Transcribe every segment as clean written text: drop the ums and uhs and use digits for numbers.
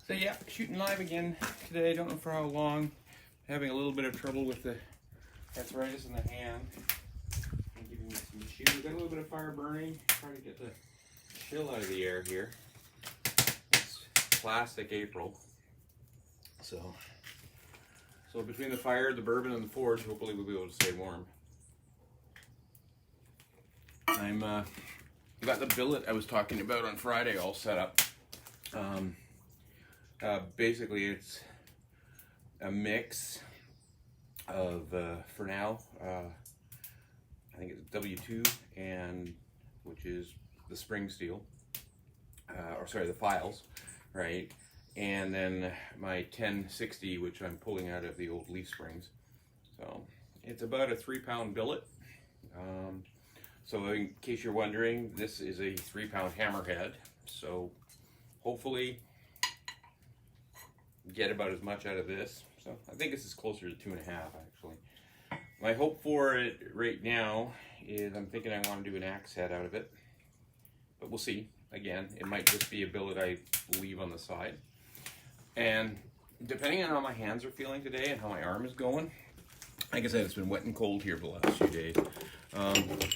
So yeah, shooting live again today. Don't know for how long. Having a little bit of trouble with the arthritis in the hand. I'm giving me some chew. Got a little bit of fire burning. Trying to get the chill out of the air here. It's classic April. So between the fire, the bourbon, and the forge, hopefully we'll be able to stay warm. I'm got the billet I was talking about on Friday all set up. Basically, it's a mix of, for now, I think it's W2, and which is the spring steel, the files, right? And then my 1060, which I'm pulling out of the old leaf springs. So it's about a 3-pound billet. So in case you're wondering, this is a 3-pound hammerhead. So hopefully get about as much out of this. So I think this is closer to 2.5 actually. My hope for it right now is I'm thinking I want to do an axe head out of it, but we'll see. Again, it might just be a billet I leave on the side. And depending on how my hands are feeling today and how my arm is going, like I said, it's been wet and cold here for the last few days.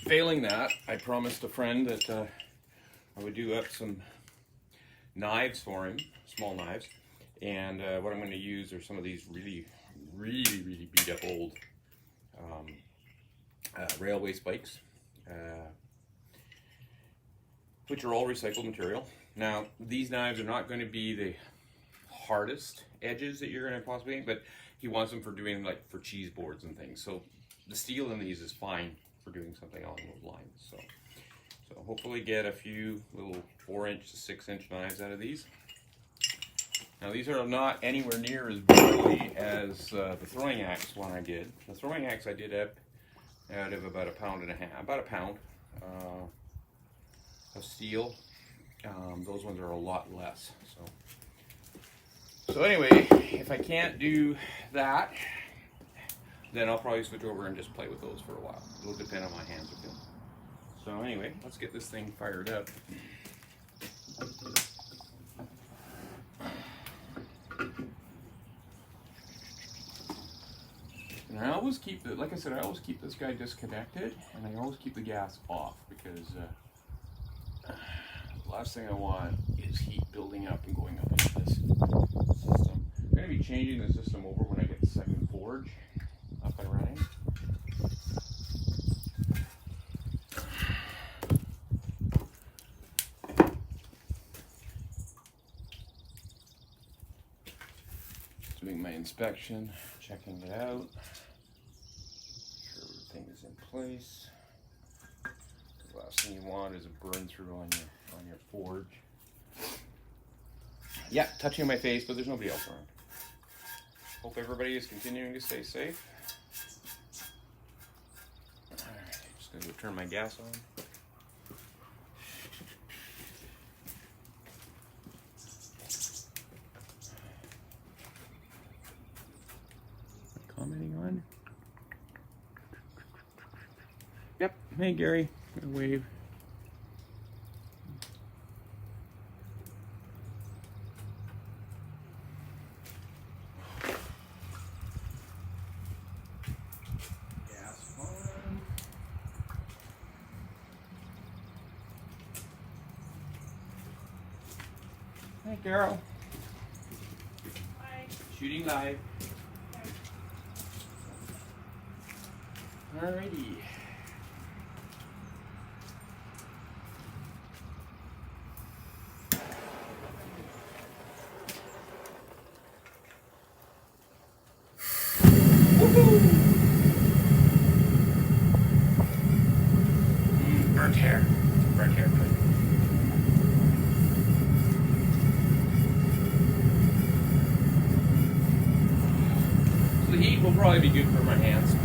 Failing that, I promised a friend that I would do up some knives for him, small knives. And what I'm going to use are some of these really beat up old railway spikes, which are all recycled material. Now, these knives are not going to be the hardest edges that you're going to possibly, but he wants them for doing like for cheese boards and things. So the steel in these is fine for doing something along those lines. So hopefully get a few little 4-inch to 6-inch knives out of these. Now these are not anywhere near as burly as the throwing axe one I did. The throwing axe I did out of about 1.5 pounds, about a pound of steel. Those ones are a lot less. So anyway, if I can't do that, then I'll probably switch over and just play with those for a while. It'll depend on my hands are feeling. So anyway, let's get this thing fired up. And I always keep the, like I said, I always keep this guy disconnected, and I always keep the gas off because the last thing I want is heat building up and going up into this system. I'm going to be changing the system over when I get the second forge up and running. Doing my inspection, checking it out, make sure everything is in place. The last thing you want is a burn through on your forge. Yeah, touching my face, but there's nobody else around. Hope everybody is continuing to stay safe. Alright, just gonna go turn my gas on. Commenting on? Yep. Hey Gary, gonna wave. Gas on. Hey Carol. Hi. Shooting live. Alrighty. Burnt hair. Burnt hair. So the heat will probably be good for my hands.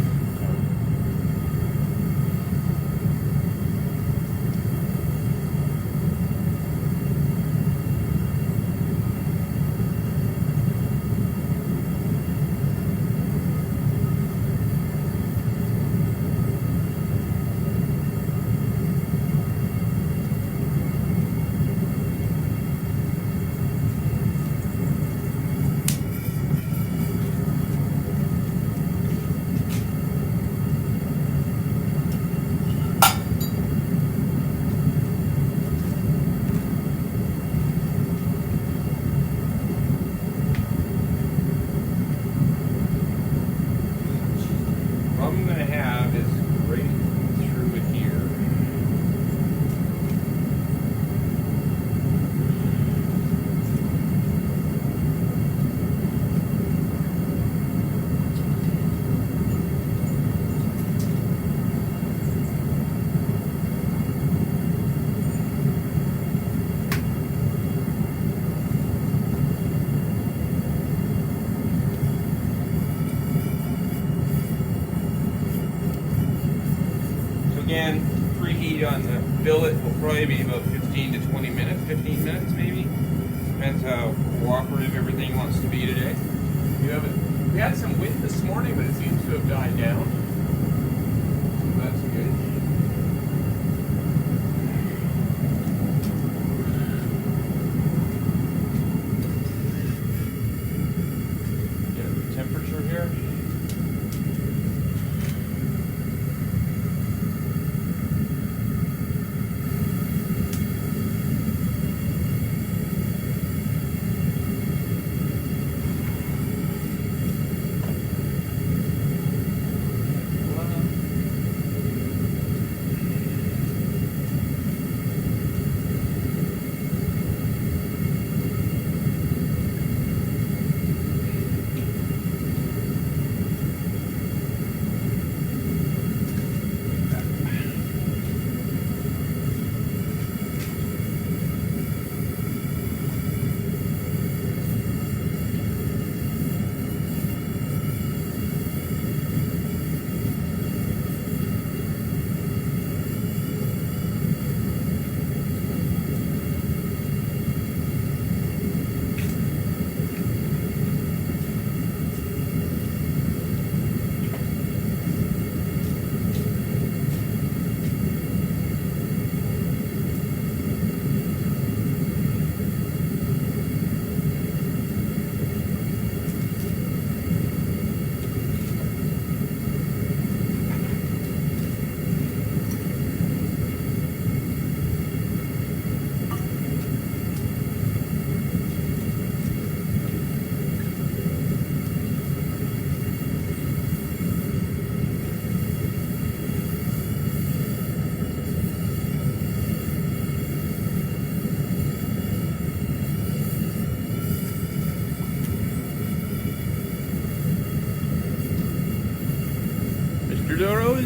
heat on the billet will probably be about 15 to 20 minutes, 15 minutes maybe. Depends how cooperative everything wants to be today. We had some wind this morning, but it seems to have died down. So that's good. Get the temperature here.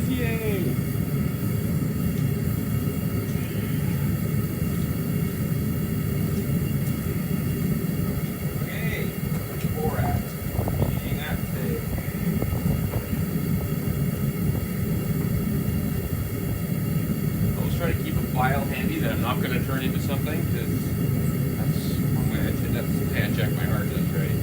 Yay! Okay, borax. Eating that today. I always try to keep a file handy that I'm not going to turn into something, because that's one way I tend to check my hard disk, right?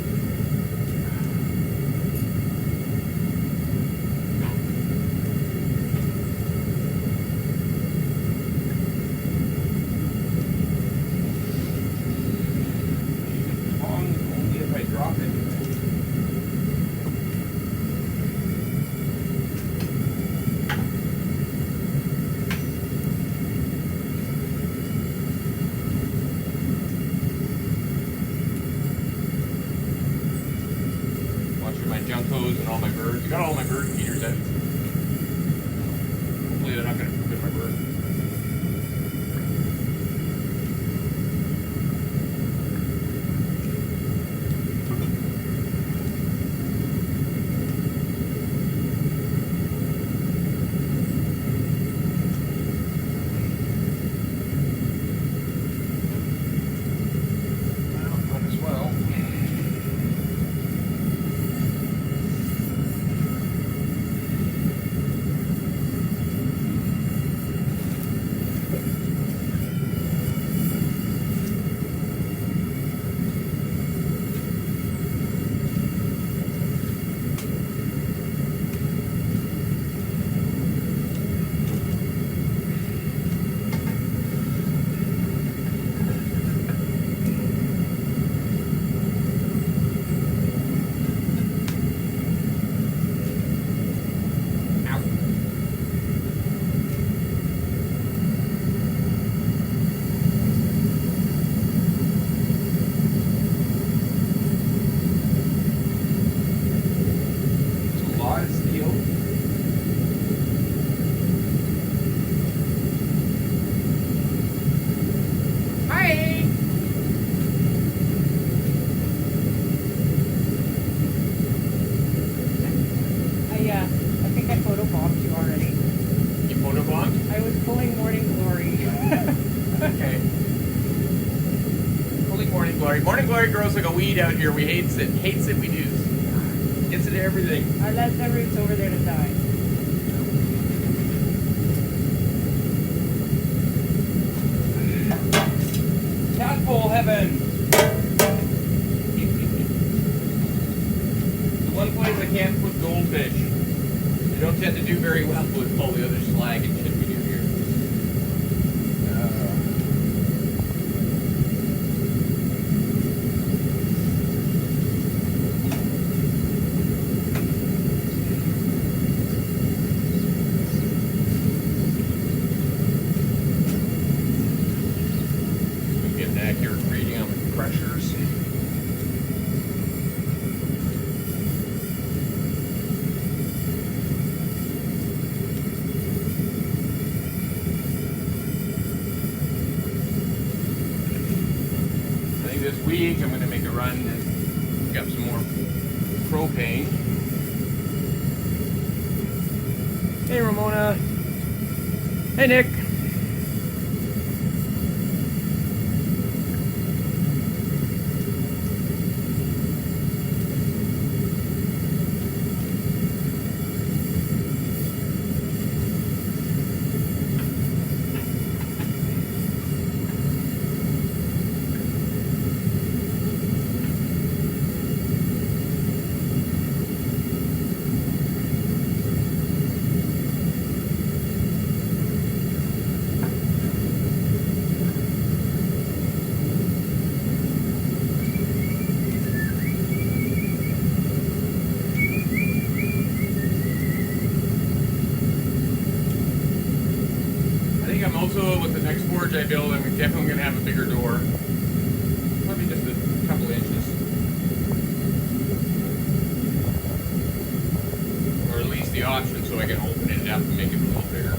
Juncos and all my birds. I got all my bird feeders out. Hopefully they're not going to poop in my bird. Morning glory grows like a weed out here. We hates it. Hates it we do. Gets into everything. I let the roots over there to die. Kevin. The one place I can't put goldfish. They don't tend to do very well with all the other slag and shit we do here. Get an accurate reading on the pressures. This week I'm going to make a run and pick up some more propane. Hey Ramona. Hey Nick. Also, with the next forge I build, I'm definitely going to have a bigger door. Probably just a couple inches. Or at least the option so I can open it up and make it a little bigger.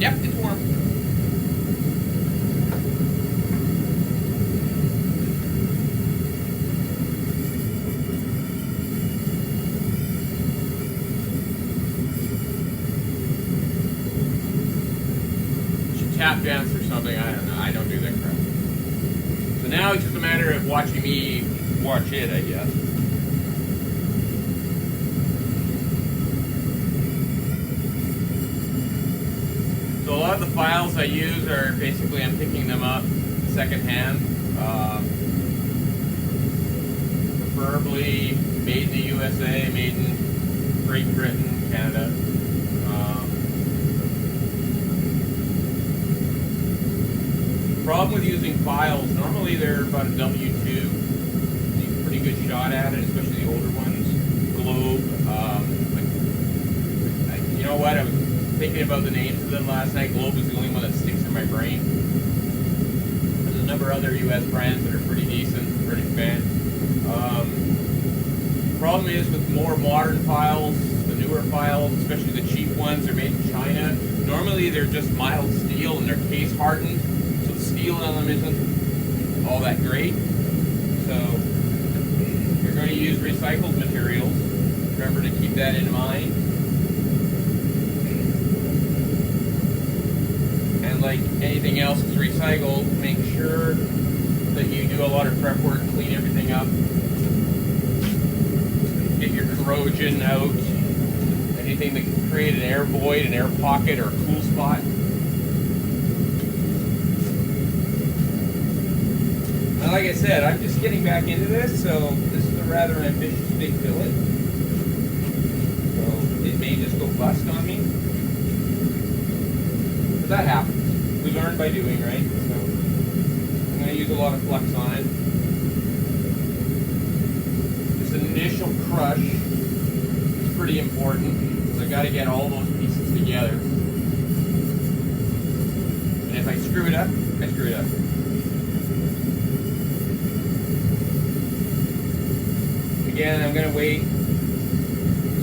Yep, it's warm. Should tap dance or something, I don't know. I don't do that crap. So now it's just a matter of watching me watch it, I guess. So a lot of the files I use are basically, I'm picking them up secondhand, preferably made in the USA, made in Great Britain, Canada. The problem with using files, normally they're about a W2, you get a pretty good shot at it, especially the older ones. Globe, you know what, I was thinking about the names of them last night. Globe is the only one that sticks in my brain. There's a number of other US brands that are pretty decent, pretty fan. Problem is with more modern files, the newer files, especially the cheap ones, they're made in China. Normally they're just mild steel and they're case hardened, so the steel on them isn't all that great. So if you're going to use recycled materials, remember to keep that in mind. Like anything else is recycled, make sure that you do a lot of prep work, clean everything up, get your corrosion out, anything that can create an air void, an air pocket, or a cool spot. Now, like I said, I'm just getting back into this, so this is a rather ambitious big billet. So it may just go bust on me. But that happens. We learn by doing, right? So I'm going to use a lot of flux on it. This initial crush is pretty important because I got to get all those pieces together. And if I screw it up, I screw it up. Again, I'm going to wait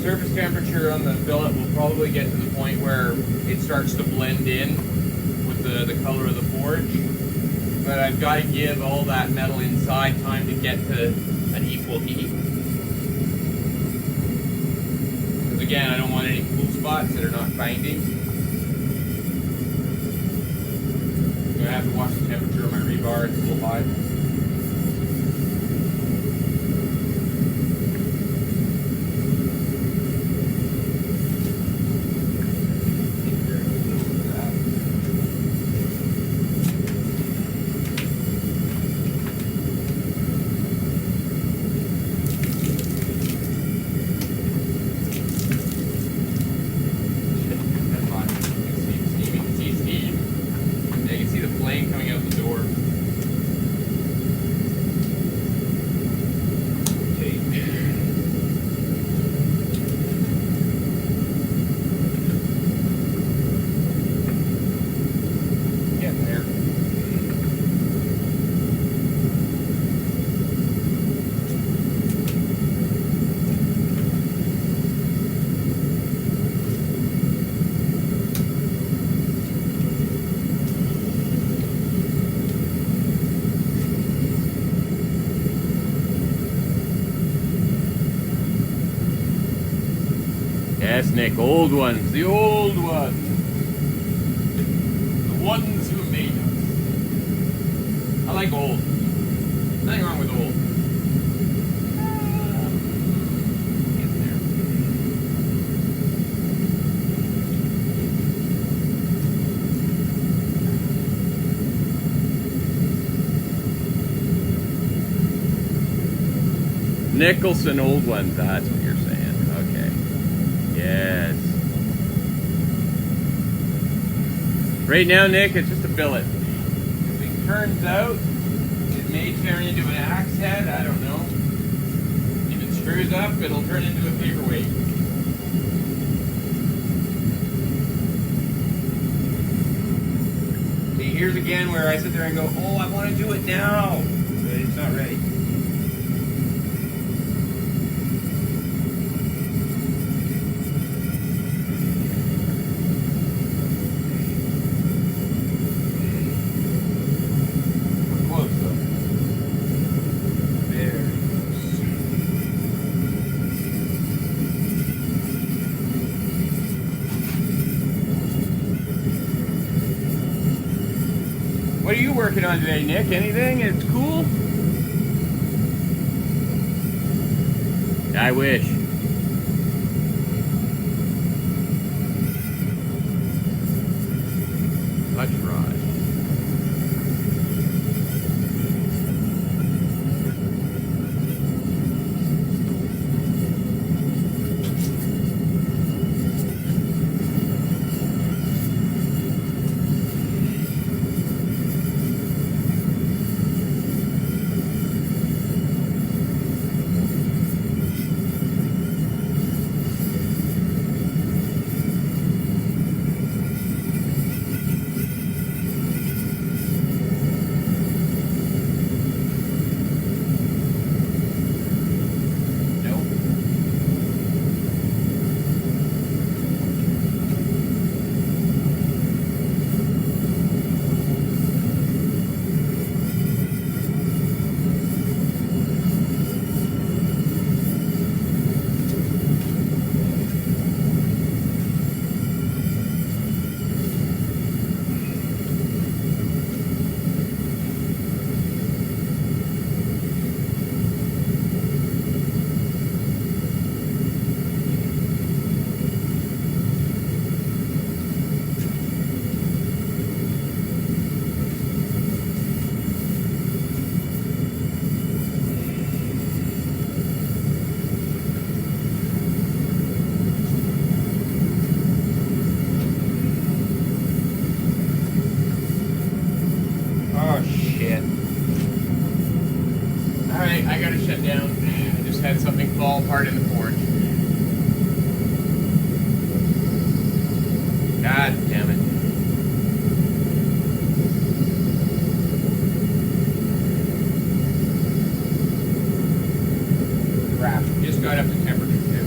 Surface temperature on the billet will probably get to the point where it starts to blend in with the color of the forge. But I've got to give all that metal inside time to get to an equal heat. Because again, I don't want any cool spots that are not binding. I'm going to have to watch the temperature of my rebar. It's a little high. Yes, Nick, old ones, the old ones. The ones who made us. I like old. Nothing wrong with old. Get there. Nicholson old ones, that's what you're saying. Okay. Yes. Right now, Nick, it's just a billet. If it turns out, it may turn into an axe head, I don't know. If it screws up, it'll turn into a paperweight. See, here's again where I sit there and go, oh, I want to do it now. But it's not ready. What are you working on today, Nick? Anything? It's cool? I wish. Clutch rod. I gotta shut down. I just had something fall apart in the forge. God damn it. Crap, just got up to temperature too.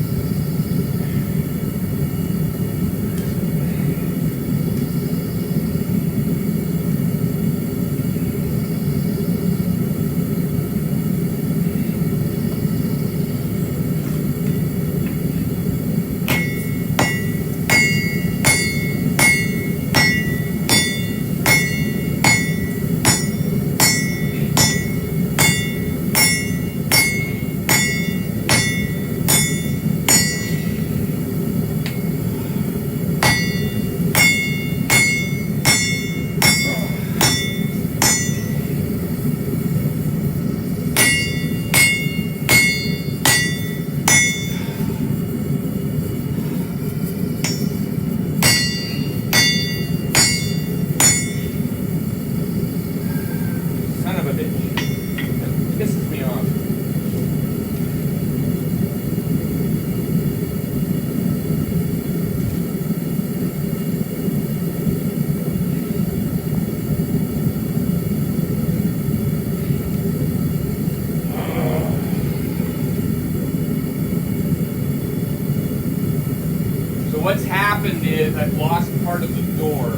happened is I've lost part of the door.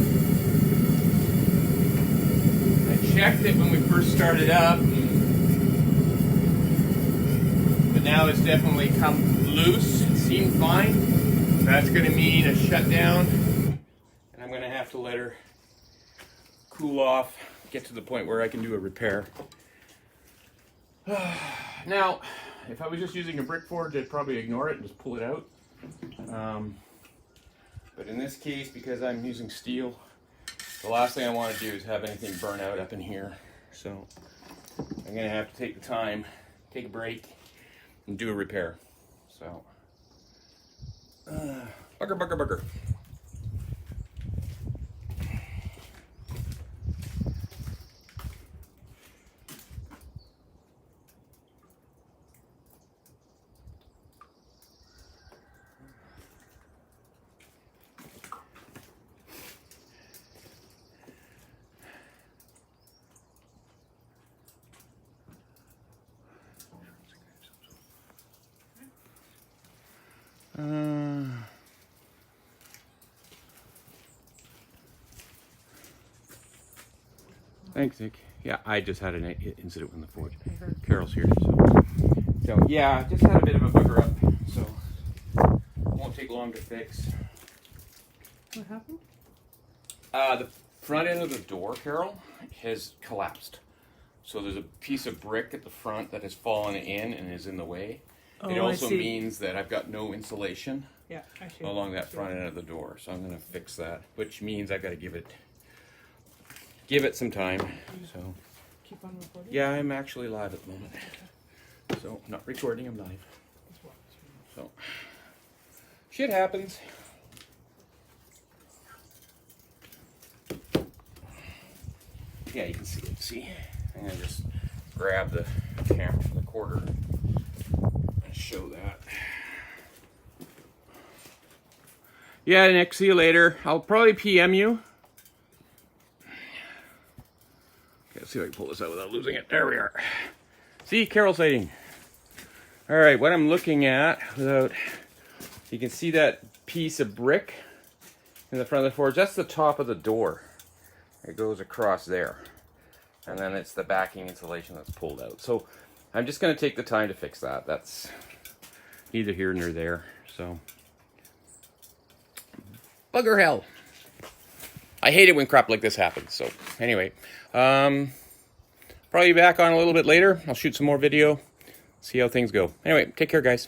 I checked it when we first started up, but now it's definitely come loose. It seemed fine. That's going to mean a shutdown, and I'm going to have to let her cool off, get to the point where I can do a repair. Now, if I was just using a brick forge, I'd probably ignore it and just pull it out. But in this case, because I'm using steel, the last thing I want to do is have anything burn out up in here. So I'm going to have to take the time, take a break, and do a repair. So, bugger. Thanks, Nick. Yeah, I just had an incident with the forge. Carol's here, so yeah, just had a bit of a bugger up, so won't take long to fix. What happened? The front end of the door, Carol, has collapsed. So there's a piece of brick at the front that has fallen in and is in the way. Oh, it also I see. means that I've got no insulation Yeah, I see. along that front end of the door. So I'm going to fix that, which means I've got to give it some time. So Keep on recording? yeah, I'm actually live at the moment. So not recording, I'm live. So shit happens. Yeah, you can see it. See, I'm gonna just grab the camera, the quarter, and show that. Yeah, Nick. See you later. I'll probably PM you. Okay, let's see if I can pull this out without losing it. There we are. See, Carol's lighting. All right, what I'm looking at, without, you can see that piece of brick in the front of the forge. That's the top of the door. It goes across there. And then it's the backing insulation that's pulled out. So I'm just going to take the time to fix that. That's neither here nor there. So bugger hell. I hate it when crap like this happens. So anyway, probably back on a little bit later. I'll shoot some more video, see how things go. Anyway, take care, guys.